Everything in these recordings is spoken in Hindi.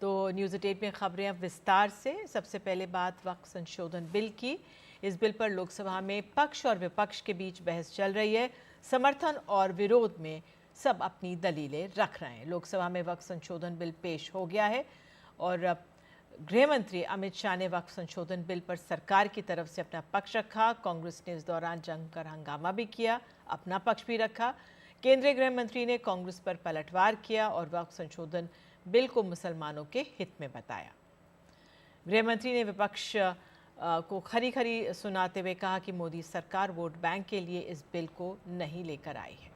तो न्यूज़ 8 में खबरें अब विस्तार से। सबसे पहले बात वक्फ संशोधन बिल की। इस बिल पर लोकसभा में पक्ष और विपक्ष के बीच बहस चल रही है। समर्थन और विरोध में सब अपनी दलीलें रख रहे हैं। लोकसभा में वक्फ संशोधन बिल पेश हो गया है और गृह मंत्री अमित शाह ने वक्फ संशोधन बिल पर सरकार की तरफ से अपना पक्ष रखा। कांग्रेस ने इस दौरान जमकर हंगामा भी किया, अपना पक्ष भी रखा। केंद्रीय गृह मंत्री ने कांग्रेस पर पलटवार किया और वक्फ संशोधन बिल को मुसलमानों के हित में बताया। गृह मंत्री ने विपक्ष को खरी खरी सुनाते हुए कहा कि मोदी सरकार वोट बैंक के लिए इस बिल को नहीं लेकर आई है।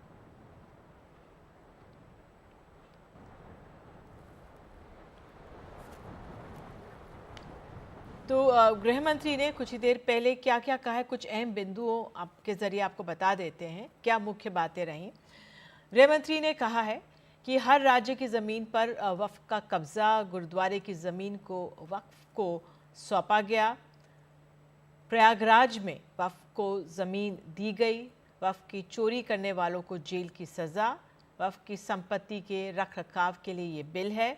तो गृह मंत्री ने कुछ ही देर पहले क्या क्या कहा है, कुछ अहम बिंदुओं आपके जरिए आपको बता देते हैं क्या मुख्य बातें रहीं। गृह मंत्री ने कहा है कि हर राज्य की ज़मीन पर वक्फ का कब्ज़ा, गुरुद्वारे की ज़मीन को वक्फ को सौंपा गया। प्रयागराज में वक्फ को ज़मीन दी गई। वक्फ की चोरी करने वालों को जेल की सज़ा। वक्फ की संपत्ति के रख रखाव के लिए ये बिल है।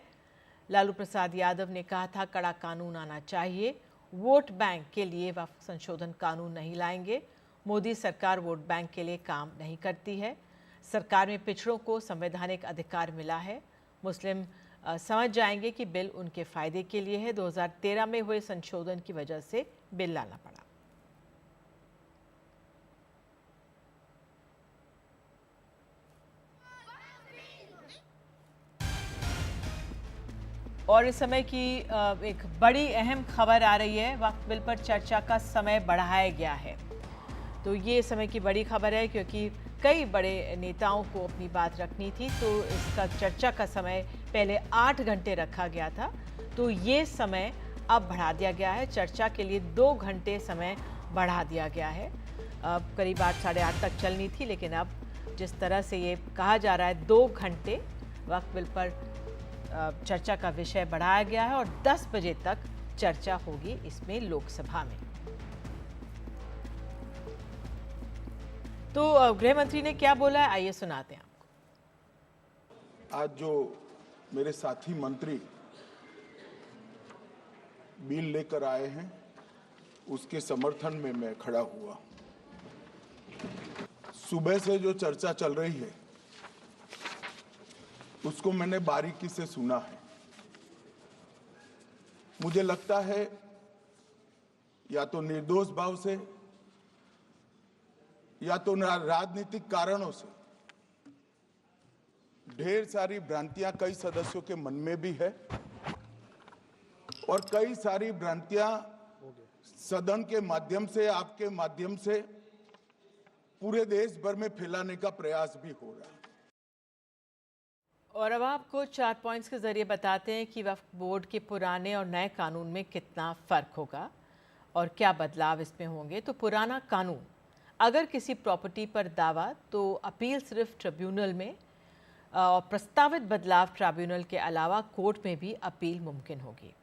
लालू प्रसाद यादव ने कहा था कड़ा कानून आना चाहिए, वोट बैंक के लिए वक्फ संशोधन कानून नहीं लाएंगे। मोदी सरकार वोट बैंक के लिए काम नहीं करती है। सरकार में पिछड़ों को संवैधानिक अधिकार मिला है। मुस्लिम समझ जाएंगे कि बिल उनके फायदे के लिए है। 2013 में हुए संशोधन की वजह से बिल लाना पड़ा। और इस समय की एक बड़ी अहम खबर आ रही है, वक्फ बिल पर चर्चा का समय बढ़ाया गया है। तो ये समय की बड़ी खबर है क्योंकि कई बड़े नेताओं को अपनी बात रखनी थी, तो इसका चर्चा का समय पहले 8 घंटे रखा गया था, तो ये समय अब बढ़ा दिया गया है। चर्चा के लिए 2 घंटे समय बढ़ा दिया गया है। अब करीब 8, साढ़े 8 तक चलनी थी, लेकिन अब जिस तरह से ये कहा जा रहा है 2 घंटे वक्फ बिल पर चर्चा का विषय बढ़ाया गया है और 10 बजे तक चर्चा होगी इसमें लोकसभा में। तो गृह मंत्री ने क्या बोला है, आइए सुनाते हैं आपको। आज जो मेरे साथी मंत्री बिल लेकर आए हैं उसके समर्थन में मैं खड़ा हुआ। सुबह से जो चर्चा चल रही है उसको मैंने बारीकी से सुना है। मुझे लगता है या तो निर्दोष भाव से या तो राजनीतिक कारणों से ढेर सारी भ्रांतियां कई सदस्यों के मन में भी है और कई सारी भ्रांतियां सदन के माध्यम से, आपके माध्यम से पूरे देश भर में फैलाने का प्रयास भी हो रहा है। और अब आपको 4 पॉइंट्स के जरिए बताते हैं कि वक्फ बोर्ड के पुराने और नए कानून में कितना फ़र्क होगा और क्या बदलाव इसमें होंगे। तो पुराना कानून, अगर किसी प्रॉपर्टी पर दावा तो अपील सिर्फ ट्रिब्यूनल में और प्रस्तावित बदलाव ट्रिब्यूनल के अलावा कोर्ट में भी अपील मुमकिन होगी।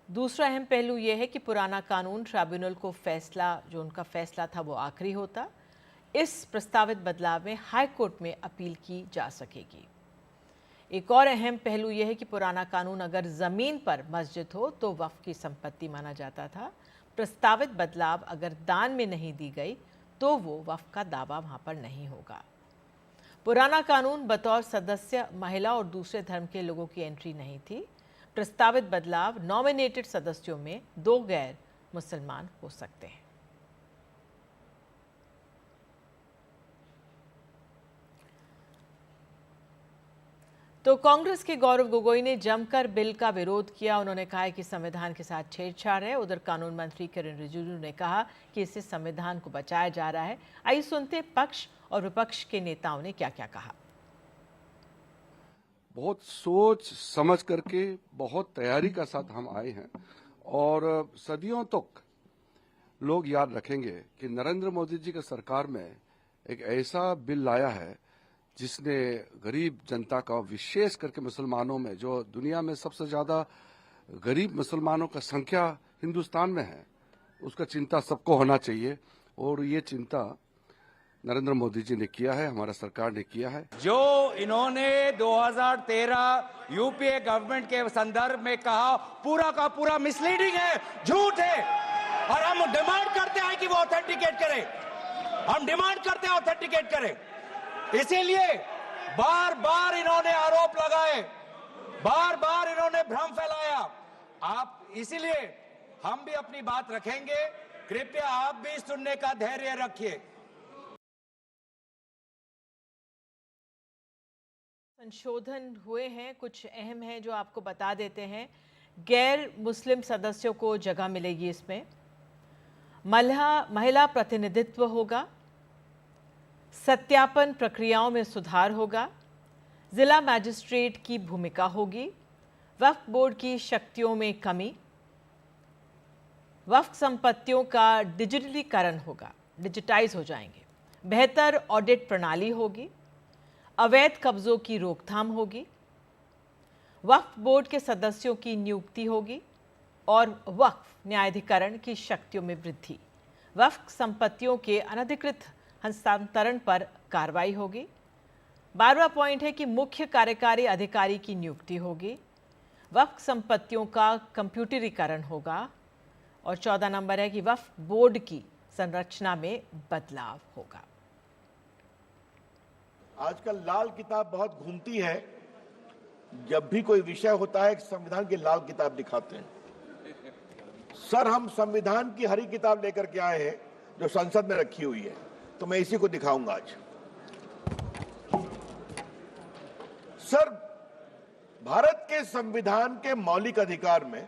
दूसरा अहम पहलू यह है कि पुराना कानून ट्रिब्यूनल को फैसला, जो उनका फैसला था वो आखिरी होता। इस प्रस्तावित बदलाव में हाई कोर्ट में अपील की जा सकेगी। एक और अहम पहलू यह है कि पुराना कानून अगर ज़मीन पर मस्जिद हो तो वक्फ की संपत्ति माना जाता था। प्रस्तावित बदलाव अगर दान में नहीं दी गई तो वो वक्फ का दावा वहाँ पर नहीं होगा। पुराना कानून बतौर सदस्य महिला और दूसरे धर्म के लोगों की एंट्री नहीं थी। प्रस्तावित बदलाव नॉमिनेटेड सदस्यों में 2 गैर मुसलमान हो सकते हैं। तो कांग्रेस के गौरव गोगोई ने जमकर बिल का विरोध किया। उन्होंने कहा है कि संविधान के साथ छेड़छाड़ है। उधर कानून मंत्री किरेन रिजिजू ने कहा कि इससे संविधान को बचाया जा रहा है। आइए सुनते पक्ष और विपक्ष के नेताओं ने क्या क्या कहा। बहुत सोच समझ करके, बहुत तैयारी का साथ हम आए हैं और सदियों तक लोग याद रखेंगे कि नरेंद्र मोदी जी की सरकार में एक ऐसा बिल लाया है जिसने गरीब जनता का, विशेष करके मुसलमानों में, जो दुनिया में सबसे ज्यादा गरीब मुसलमानों का संख्या हिंदुस्तान में है, उसका चिंता सबको होना चाहिए। और ये चिंता नरेंद्र मोदी जी ने किया है, हमारा सरकार ने किया है। जो इन्होंने 2013 यूपीए गवर्नमेंट के संदर्भ में कहा, पूरा का पूरा मिसलीडिंग है, झूठ है, और हम डिमांड करते हैं कि वो ऑथेंटिकेट करें। हम डिमांड करते हैं ऑथेंटिकेट करें। इसीलिए बार बार इन्होंने आरोप लगाए, बार बार इन्होंने भ्रम फैलाया। आप इसीलिए हम भी अपनी बात रखेंगे, कृपया आप भी सुनने का धैर्य रखिए। संशोधन हुए हैं, कुछ अहम हैं जो आपको बता देते हैं। गैर मुस्लिम सदस्यों को जगह मिलेगी इसमें, महिला प्रतिनिधित्व होगा, सत्यापन प्रक्रियाओं में सुधार होगा, जिला मैजिस्ट्रेट की भूमिका होगी, वक्फ बोर्ड की शक्तियों में कमी, वक्फ संपत्तियों का डिजिटलीकरण होगा, डिजिटाइज हो जाएंगे, बेहतर ऑडिट प्रणाली होगी, अवैध कब्जों की रोकथाम होगी, वक्फ बोर्ड के सदस्यों की नियुक्ति होगी और वक्फ न्यायाधिकरण की शक्तियों में वृद्धि, वक्फ संपत्तियों के अनधिकृत हस्तांतरण पर कार्रवाई होगी। 12वां पॉइंट है कि मुख्य कार्यकारी अधिकारी की नियुक्ति होगी, वक्फ संपत्तियों का कंप्यूटरीकरण होगा और 14 नंबर है कि वक्फ बोर्ड की संरचना में बदलाव होगा। आजकल लाल किताब बहुत घूमती है, जब भी कोई विषय होता है संविधान की लाल किताब दिखाते हैं। सर, हम संविधान की हरी किताब लेकर के आए हैं जो संसद में रखी हुई है, तो मैं इसी को दिखाऊंगा आज। सर, भारत के संविधान के मौलिक अधिकार में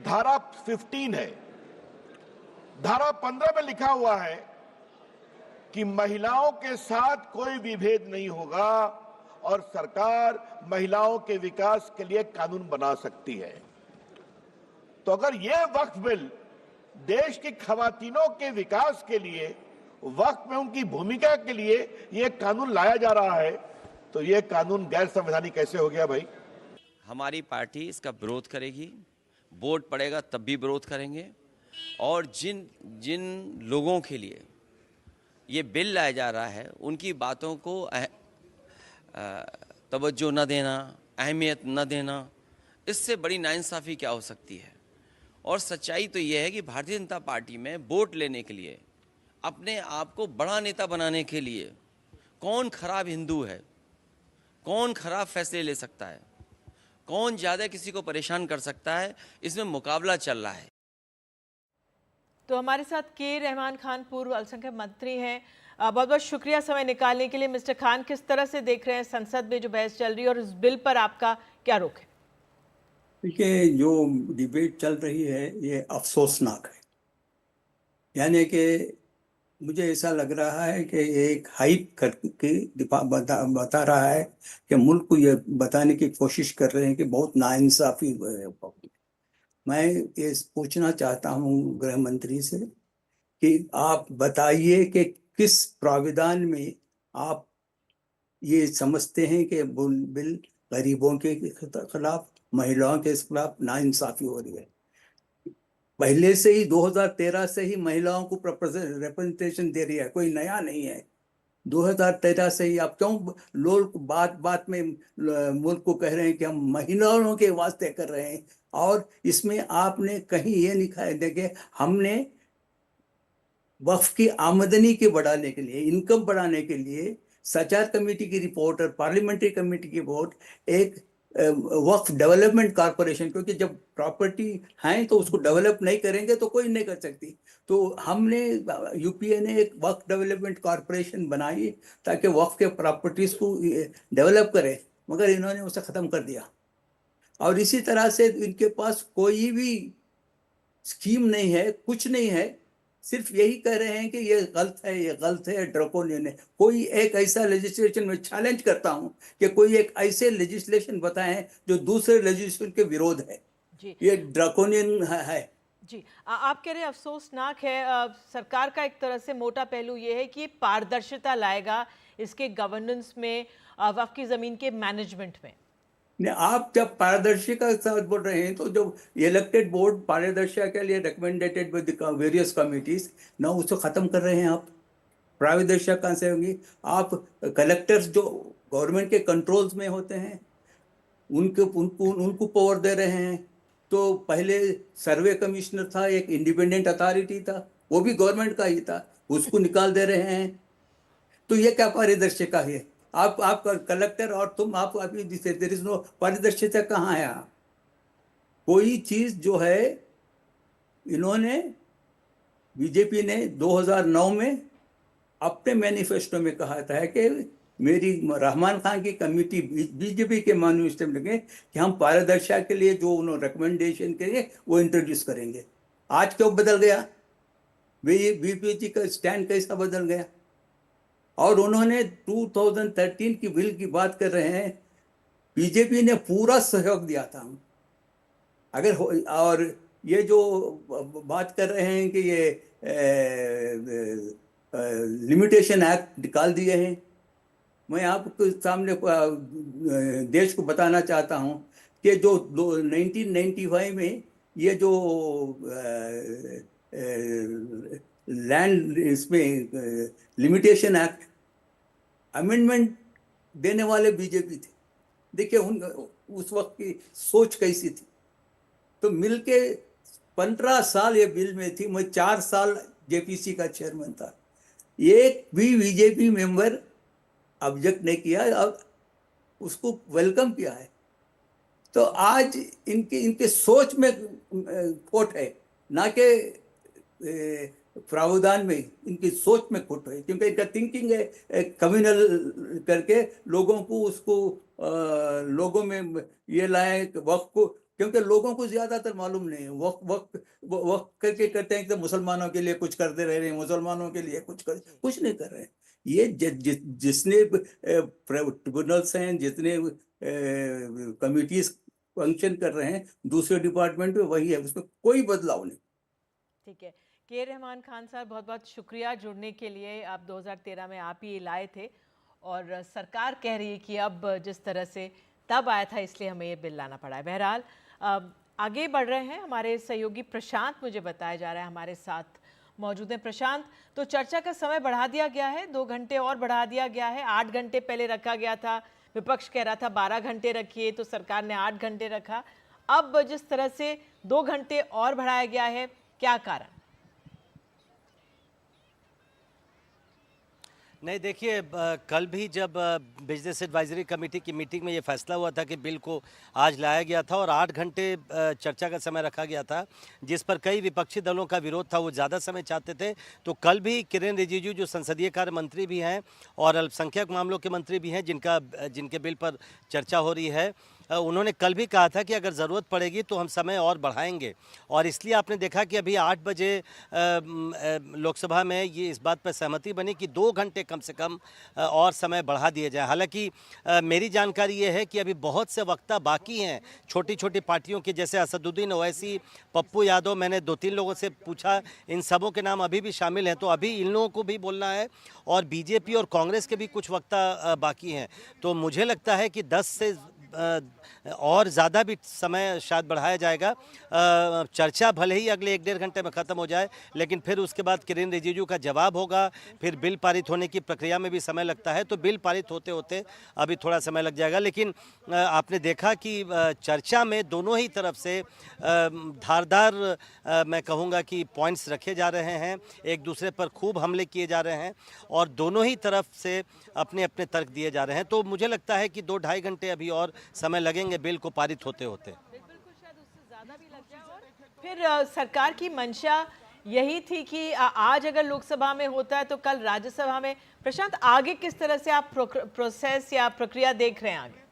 धारा 15 है। धारा 15 में लिखा हुआ है कि महिलाओं के साथ कोई विभेद नहीं होगा और सरकार महिलाओं के विकास के लिए कानून बना सकती है। तो अगर यह वक्फ बिल देश की खवातीनों के विकास के लिए, वक्फ में उनकी भूमिका के लिए यह कानून लाया जा रहा है, तो यह कानून गैर संवैधानिक कैसे हो गया भाई? हमारी पार्टी इसका विरोध करेगी, वोट पड़ेगा तब भी विरोध करेंगे। और जिन लोगों के लिए ये बिल लाया जा रहा है, उनकी बातों को तवज्जो न देना, अहमियत न देना, इससे बड़ी नाइंसाफ़ी क्या हो सकती है। और सच्चाई तो ये है कि भारतीय जनता पार्टी में वोट लेने के लिए, अपने आप को बड़ा नेता बनाने के लिए, कौन खराब हिंदू है, कौन खराब फैसले ले सकता है, कौन ज़्यादा किसी को परेशान कर सकता है, इसमें मुकाबला चल रहा है। तो हमारे साथ के रहमान खान पूर्व अल्पसंख्यक मंत्री हैं। बहुत बहुत शुक्रिया समय निकालने के लिए। मिस्टर खान, किस तरह से देख रहे हैं संसद में जो बहस चल रही है और इस बिल पर आपका क्या रुख है? देखिए, जो डिबेट चल रही है ये अफसोसनाक है। यानी कि मुझे ऐसा लग रहा है कि एक हाइप करके बता रहा है कि मुल्क को ये बताने की कोशिश कर रहे हैं कि बहुत नाइंसाफी है। मैं ये पूछना चाहता हूँ गृह मंत्री से कि आप बताइए कि किस प्राविधान में आप ये समझते हैं कि बिल गरीबों के खिलाफ, महिलाओं के खिलाफ नाइंसाफी हो रही है। पहले से ही 2013 से ही महिलाओं को रिप्रेजेंटेशन दे रही है, कोई नया नहीं है। 2013 से ही आप क्यों लोग बात बात में मुल्क को कह रहे हैं कि हम महिलाओं के वास्ते कर रहे हैं, और इसमें आपने कहीं ये लिखा है, देखिए हमने वक्फ की आमदनी के बढ़ाने के लिए, इनकम बढ़ाने के लिए सचार कमेटी की रिपोर्ट और पार्लियामेंट्री कमेटी की रिपोर्ट, एक वक्फ डेवलपमेंट कॉर्पोरेशन, क्योंकि जब प्रॉपर्टी है तो उसको डेवलप नहीं करेंगे तो कोई नहीं कर सकती, तो हमने यूपीए ने एक वक्फ डेवलपमेंट कॉर्पोरेशन बनाई ताकि वक्फ के प्रॉपर्टीज को डेवलप करे, मगर इन्होंने उसे ख़त्म कर दिया। और इसी तरह से इनके पास कोई भी स्कीम नहीं है, कुछ नहीं है, सिर्फ यही कह रहे हैं कि ये गलत है, ये गलत है, ड्रैकोनियन है। कोई एक ऐसा लेजिस्लेशन में चैलेंज करता हूं कि कोई एक ऐसे लेजिस्लेशन बताएं जो दूसरे लेजिस्लेशन के विरोध है। जी, ये ड्रैकोनियन है। जी, आप कह रहे हैं अफसोसनाक है। सरकार का एक तरह से मोटा पहलू ये है कि पारदर्शिता लाएगा इसके गवर्नेंस में, वक्फ की ज़मीन के मैनेजमेंट में। आप जब पारदर्शिता के साथ बोल रहे हैं तो जो इलेक्टेड बोर्ड पारदर्शिता के लिए रिकमेंडेटेड विद वेरियस कमिटीज ना, उसको खत्म कर रहे हैं आप। पारदर्शिता कहाँ से होगी? आप कलेक्टर्स जो गवर्नमेंट के कंट्रोल्स में होते हैं उनको पावर दे रहे हैं। तो पहले सर्वे कमिश्नर था, एक इंडिपेंडेंट अथॉरिटी था, वो भी गवर्नमेंट का ही था, उसको निकाल दे रहे हैं। तो ये क्या पारदर्शिता है? आप कलेक्टर और तुम आप अभी देयर इज नो पारदर्शिता कहाँ है? कोई चीज जो है, इन्होंने बीजेपी ने 2009 में अपने मैनिफेस्टो में कहा था कि मेरी रहमान खान की कमेटी बीजेपी के मैनिफेस्टो में लगे कि हम पारदर्शिता के लिए जो उन्होंने रिकमेंडेशन करेंगे वो इंट्रोड्यूस करेंगे। आज क्यों बदल गया? बीजेपी का स्टैंड कैसा बदल गया? और उन्होंने 2013 की बिल की बात कर रहे हैं, बीजेपी ने पूरा सहयोग दिया था। अगर और ये जो बात कर रहे हैं कि ये लिमिटेशन एक्ट निकाल दिए हैं, मैं आपके सामने देश को बताना चाहता हूं कि जो 1995 में ये जो लैंड इसमें लिमिटेशन एक्ट अमेंडमेंट देने वाले बीजेपी थे। देखिए उस वक्त की सोच कैसी थी। तो मिलके 15 साल ये बिल में थी। मैं 4 साल जेपीसी का चेयरमैन था, एक भी बीजेपी मेंबर ऑब्जेक्ट नहीं किया और उसको वेलकम किया है। तो आज इनके सोच में खोट है, ना कि प्रावधान में। इनकी सोच में खोट है, क्योंकि इनका थिंकिंग है कम्युनल करके लोगों को उसको लोगों में ये लाए वक्त को, क्योंकि लोगों को ज्यादातर मालूम नहीं है। वक्त करके करते हैं कि तो मुसलमानों के लिए कुछ करते रह रहे हैं, मुसलमानों के लिए कुछ नहीं कर रहे हैं। ये जिसने ट्रिब्यूनल्स हैं, जितने कमिटीज फंक्शन कर रहे हैं दूसरे डिपार्टमेंट में, वही है, उसमें कोई बदलाव नहीं। ठीक है, के रहमान खान साहब, बहुत बहुत शुक्रिया जुड़ने के लिए। आप 2013 में आप ही लाए थे और सरकार कह रही है कि अब जिस तरह से तब आया था इसलिए हमें ये बिल लाना पड़ा है। बहरहाल आगे बढ़ रहे हैं। हमारे सहयोगी प्रशांत, मुझे बताया जा रहा है, हमारे साथ मौजूद हैं। प्रशांत, तो चर्चा का समय बढ़ा दिया गया है, 2 घंटे और बढ़ा दिया गया है। 8 घंटे पहले रखा गया था, विपक्ष कह रहा था 12 घंटे रखिए, तो सरकार ने 8 घंटे रखा। अब जिस तरह से 2 घंटे और बढ़ाया गया है, क्या कारण? नहीं, देखिए, कल भी जब बिजनेस एडवाइजरी कमेटी की मीटिंग में ये फैसला हुआ था कि बिल को आज लाया गया था और 8 घंटे चर्चा का समय रखा गया था, जिस पर कई विपक्षी दलों का विरोध था, वो ज़्यादा समय चाहते थे। तो कल भी किरेन रिजिजू, जो संसदीय कार्य मंत्री भी हैं और अल्पसंख्यक मामलों के मंत्री भी हैं, जिनके बिल पर चर्चा हो रही है, उन्होंने कल भी कहा था कि अगर ज़रूरत पड़ेगी तो हम समय और बढ़ाएंगे। और इसलिए आपने देखा कि अभी 8 बजे लोकसभा में ये इस बात पर सहमति बनी कि 2 घंटे कम से कम और समय बढ़ा दिया जाए। हालांकि मेरी जानकारी ये है कि अभी बहुत से वक्ता बाकी हैं छोटी छोटी पार्टियों के, जैसे असदुद्दीन ओवैसी, पप्पू यादव। मैंने 2-3 लोगों से पूछा, इन सबों के नाम अभी भी शामिल हैं। तो अभी इन लोगों को भी बोलना है और बीजेपी और कांग्रेस के भी कुछ वक्ता बाकी हैं। तो मुझे लगता है कि 10 से और ज़्यादा भी समय शायद बढ़ाया जाएगा। चर्चा भले ही अगले 1-1.5 घंटे में ख़त्म हो जाए, लेकिन फिर उसके बाद किरेन रिजिजू का जवाब होगा, फिर बिल पारित होने की प्रक्रिया में भी समय लगता है। तो बिल पारित होते होते अभी थोड़ा समय लग जाएगा। लेकिन आपने देखा कि चर्चा में दोनों ही तरफ से धारदार मैं कहूँगा कि पॉइंट्स रखे जा रहे हैं, एक दूसरे पर खूब हमले किए जा रहे हैं और दोनों ही तरफ से अपने अपने तर्क दिए जा रहे हैं। तो मुझे लगता है कि 2-2.5 घंटे अभी और समय लगेंगे बिल को पारित होते होते। बिल्कुल, शायद उससे ज़्यादा भी लग जाए। और फिर सरकार की मंशा यही थी कि आज अगर लोकसभा में होता है तो कल राज्यसभा में। प्रशांत, आगे किस तरह से आप प्रोसेस या प्रक्रिया देख रहे हैं आगे?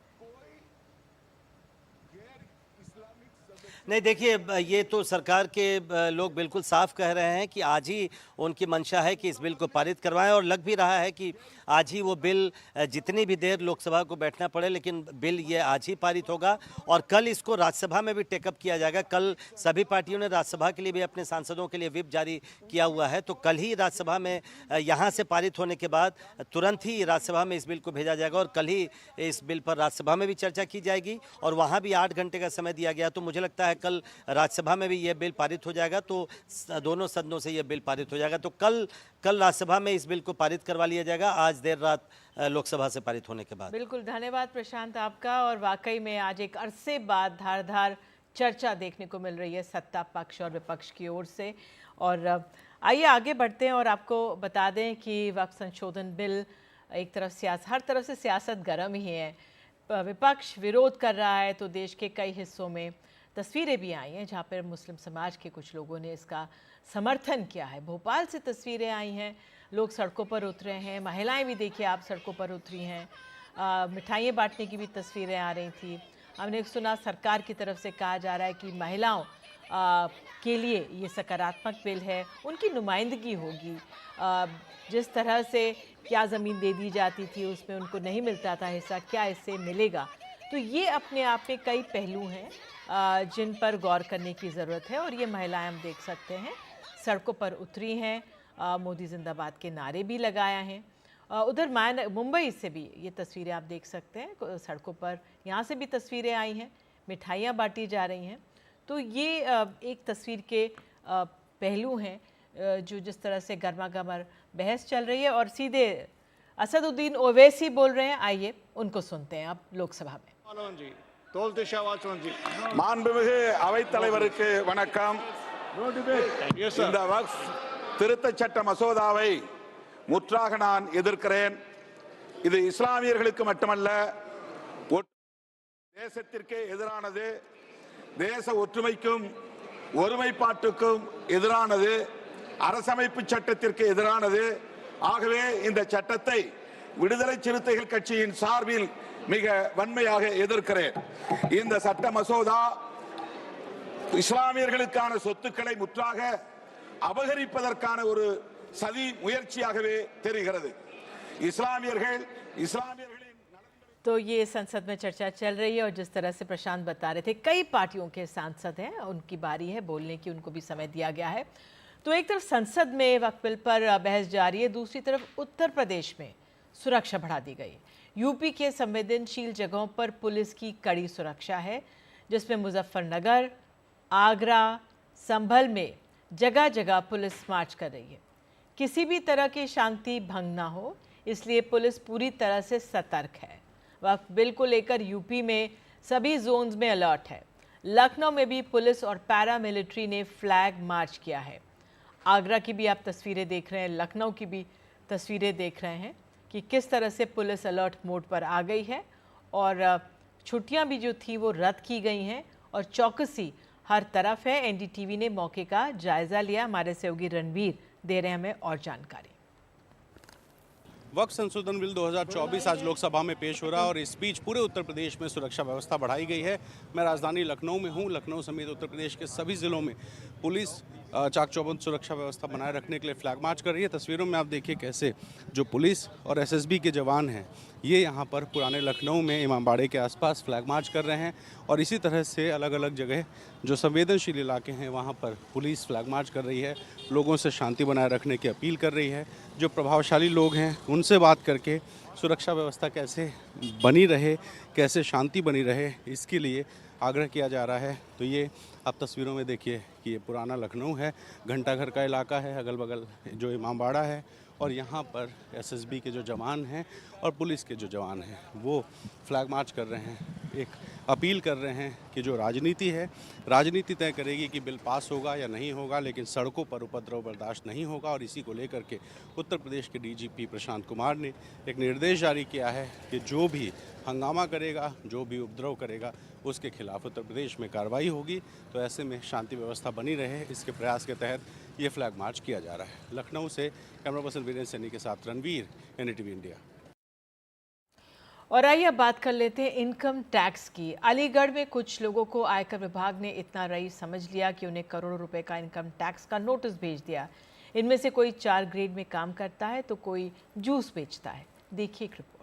नहीं, देखिए, ये तो सरकार के लोग बिल्कुल साफ कह रहे हैं कि आज ही उनकी मंशा है कि इस बिल को पारित करवाएं और लग भी रहा है कि आज ही वो बिल, जितनी भी देर लोकसभा को बैठना पड़े, लेकिन बिल ये आज ही पारित होगा और कल इसको राज्यसभा में भी टेकअप किया जाएगा। कल सभी पार्टियों ने राज्यसभा के लिए भी अपने सांसदों के लिए व्हिप जारी किया हुआ है। तो कल ही राज्यसभा में यहाँ से पारित होने के बाद तुरंत ही राज्यसभा में इस बिल को भेजा जाएगा और कल ही इस बिल पर राज्यसभा में भी चर्चा की जाएगी और वहाँ भी 8 घंटे का समय दिया गया। तो मुझे लगता है कल राज्यसभा में भी ये बिल पारित हो जाएगा, तो दोनों सदनों से ये बिल पारित हो जाएगा। तो कल राज्यसभा में इस बिल को पारित करवा लिया जाएगा, आज देर रात लोकसभा से पारित होने के बाद। बिल्कुल, धन्यवाद प्रशांत आपका। और वाकई में आज एक अरसे बाद धारदार चर्चा देखने को मिल रही है सत्ता पक्ष और विपक्ष की ओर से। और आइए आगे बढ़ते हैं और आपको बता दें कि वक्फ संशोधन बिल एक तरफ हर तरफ से सियासत गर्म ही है, विपक्ष विरोध कर रहा है, तो देश के कई हिस्सों में तस्वीरें भी आई हैं जहां पर मुस्लिम समाज के कुछ लोगों ने इसका समर्थन किया है। भोपाल से तस्वीरें आई हैं, लोग सड़कों पर उतरे हैं, महिलाएं भी देखिए आप सड़कों पर उतरी हैं, मिठाइयाँ बांटने की भी तस्वीरें आ रही थी। हमने सुना सरकार की तरफ से कहा जा रहा है कि महिलाओं के लिए ये सकारात्मक बिल है, उनकी नुमाइंदगी होगी। जिस तरह से क्या ज़मीन दे दी जाती थी उसमें उनको नहीं मिलता था हिस्सा, क्या इससे मिलेगा। तो ये अपने आप में कई पहलू हैं जिन पर गौर करने की ज़रूरत है। और ये महिलाएं हम देख सकते हैं सड़कों पर उतरी हैं, मोदी जिंदाबाद के नारे भी लगाया हैं। उधर मुंबई से भी ये तस्वीरें आप देख सकते हैं, सड़कों पर यहाँ से भी तस्वीरें आई हैं, मिठाइयाँ बांटी जा रही हैं। तो ये एक तस्वीर के पहलू हैं जो जिस तरह से गर्मा गर्म बहस चल रही है। और सीधे असदुद्दीन ओवैसी बोल रहे हैं, आइए उनको सुनते हैं अब लोकसभा में। மாண்புமிகு அவைத் தலைவருக்கு வணக்கம். இந்த வக்ஃப் திருத்தச் சட்ட மசோதாவை முற்றாக நான் எதிர்க்கிறேன். இது இஸ்லாமியர்களுக்கு மட்டுமல்ல, தேசத்திற்கே எதிரானது, தேச ஒற்றுமைக்கும் ஒருமைப்பாட்டுக்கும் எதிரானது, அரசமைப்பு சட்டத்திற்கு எதிரானது. ஆகவே இந்த சட்டத்தை விடுதலை சிறுத்தைகள் கட்சியின் சார்பில் மிக வன்மையாக எதிர்க்கிறேன். இந்த சட்ட மசோதா இஸ்லாமியர்களுக்கான சொத்துக்களை முற்றாக அபகரிப்பதற்கான ஒரு சதி முயற்சியாகவே தெரிகிறது. இஸ்லாமியர்கள் तो ये संसद में चर्चा चल रही है और जिस तरह से प्रशांत बता रहे थे कई पार्टियों के सांसद हैं, उनकी बारी है बोलने की, उनको भी समय दिया गया है। तो एक तरफ संसद में वक्फ बिल पर बहस जारी है, दूसरी तरफ उत्तर प्रदेश में सुरक्षा बढ़ा दी गई। यूपी के संवेदनशील जगहों पर पुलिस की कड़ी सुरक्षा है, जिसमें मुजफ्फरनगर, आगरा, संभल में जगह जगह पुलिस मार्च कर रही है। किसी भी तरह की शांति भंग ना हो, इसलिए पुलिस पूरी तरह से सतर्क है। वक्फ बिल को लेकर यूपी में सभी जोन्स में अलर्ट है। लखनऊ में भी पुलिस और पैरामिलिट्री ने फ्लैग मार्च किया है। आगरा की भी आप तस्वीरें देख रहे हैं, लखनऊ की भी तस्वीरें देख रहे हैं कि किस तरह से पुलिस अलर्ट मोड पर आ गई है। और छुट्टियां भी जो थी वो रद्द की गई हैं और चौकसी हर तरफ है। एनडीटीवी ने मौके का जायजा लिया, हमारे सहयोगी रणवीर दे रहे हैं हमें और जानकारी। वक्फ संशोधन बिल 2024 आज लोकसभा में पेश हो रहा है और इस बीच पूरे उत्तर प्रदेश में सुरक्षा व्यवस्था बढ़ाई गई है। मैं राजधानी लखनऊ में हूँ। लखनऊ समेत उत्तर प्रदेश के सभी जिलों में पुलिस चाक चौबंद सुरक्षा व्यवस्था बनाए रखने के लिए फ्लैग मार्च कर रही है। तस्वीरों में आप देखिए कैसे जो पुलिस और एसएसबी के जवान हैं ये यहाँ पर पुराने लखनऊ में इमामबाड़े के आसपास फ्लैग मार्च कर रहे हैं। और इसी तरह से अलग अलग जगह जो संवेदनशील इलाके हैं वहाँ पर पुलिस फ्लैग मार्च कर रही है, लोगों से शांति बनाए रखने की अपील कर रही है। जो प्रभावशाली लोग हैं उनसे बात करके सुरक्षा व्यवस्था कैसे बनी रहे, कैसे शांति बनी रहे, इसके लिए आग्रह किया जा रहा है। तो ये आप तस्वीरों में देखिए कि ये पुराना लखनऊ है, घंटाघर का इलाका है, अगल बगल जो इमामबाड़ा है और यहाँ पर एसएसबी के जो जवान हैं और पुलिस के जो जवान हैं वो फ्लैग मार्च कर रहे हैं। एक अपील कर रहे हैं कि जो राजनीति है, राजनीति तय करेगी कि बिल पास होगा या नहीं होगा, लेकिन सड़कों पर उपद्रव बर्दाश्त नहीं होगा। और इसी को लेकर के उत्तर प्रदेश के डीजीपी प्रशांत कुमार ने एक निर्देश जारी किया है कि जो भी हंगामा करेगा, जो भी उपद्रव करेगा, उसके खिलाफ उत्तर प्रदेश में कार्रवाई होगी। तो ऐसे में शांति व्यवस्था बनी रहे, इसके प्रयास के तहत ये फ्लैग मार्च किया जा रहा है। लखनऊ से कैमरा पर्सन वीरेंद्र सैनी के साथ रणवीर, एनडीटीवी इंडिया। और आइए अब बात कर लेते हैं इनकम टैक्स की। अलीगढ़ में कुछ लोगों को आयकर विभाग ने इतना रईस समझ लिया कि उन्हें करोड़ों रुपए का इनकम टैक्स का नोटिस भेज दिया। इनमें से कोई 4 ग्रेड में काम करता है तो कोई जूस बेचता है। देखिए एक रिपोर्ट।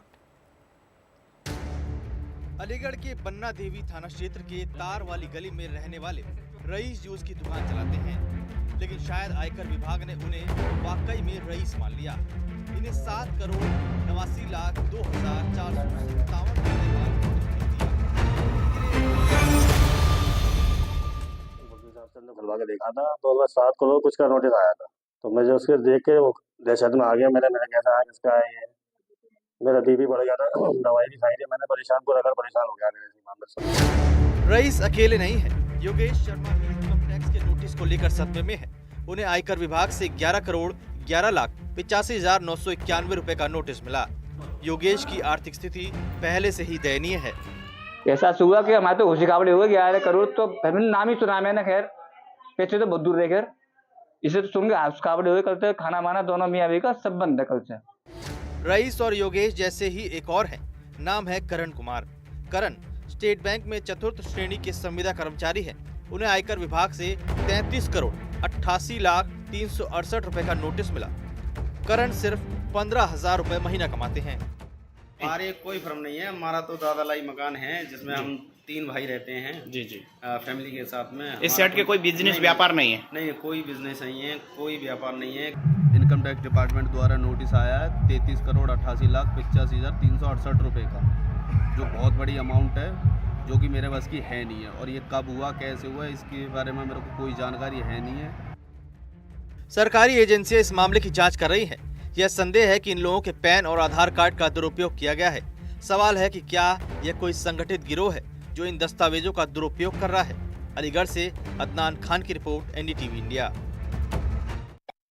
अलीगढ़ के बन्ना देवी थाना क्षेत्र के तार वाली गली में रहने वाले रईस जूस की दुकान चलाते हैं, लेकिन शायद आयकर विभाग ने उन्हें वाकई में रईस मान लिया। इन्हें 7,89,02,457 उठवा के देखा था तो उसमें 7 करोड़ कुछ का नोटिस आया था। तो मैं जो उसके देख के वो दहशत में आ गया। मैंने कैसा है किसका है ये, मेरा बीपी बढ़ गया था, दवाई भी खाई थी मैंने, परेशान हो गया मेरे इस मामले से। रईस अकेले नहीं है, योगेश शर्मा भी इनकम टैक्स के नोटिस को लेकर सदमे में है। उन्हें आयकर विभाग से 11 करोड़ 11,85,991 रुपए का नोटिस मिला। योगेश की आर्थिक स्थिति पहले से ही दयनीय है। ऐसा हुआ कि हमारे तो खुशखबरी हो गई 11 करोड़, तो फैमिली नाम ही सुना मैंने, खैर पैसे तो बहुत दूर रहे, खैर इसे तो सुन के खुशखबरी हो गई। कल तो खाना माना दोनों मियाँ बीवी का सब बंद है कल से। रईस और योगेश जैसे ही एक और है, नाम है करण कुमार। करण स्टेट बैंक में 4th श्रेणी के संविदा कर्मचारी है। उन्हें आयकर विभाग से 33 करोड़ 88,368 रुपए का नोटिस मिला। करण सिर्फ 15,000 रुपए महीना कमाते हैं। हमारे कोई फर्म नहीं है, हमारा तो दादालाई मकान है जिसमें हम 3 भाई रहते हैं जी फैमिली के साथ में। इस सेट के कोई बिजनेस व्यापार नहीं है? नहीं, कोई बिजनेस नहीं है, कोई व्यापार नहीं है। इनकम टैक्स डिपार्टमेंट द्वारा नोटिस आया है 33 करोड़ 88,85,368 रुपए का, जो बहुत बड़ी अमाउंट है, जो कि मेरे बस की है नहीं है। और ये कब हुआ, कैसे हुआ, इसके बारे में मेरे को कोई जानकारी है नहीं है। सरकारी एजेंसियां इस मामले की जांच कर रही हैं। यह संदेह है कि इन लोगों के पैन और आधार कार्ड का दुरुपयोग किया गया है। सवाल है कि क्या यह कोई संगठित गिरोह है जो इन दस्तावेजों का दुरुपयोग कर रहा है। अलीगढ़ से अदनान खान की रिपोर्ट, NDTV इंडिया।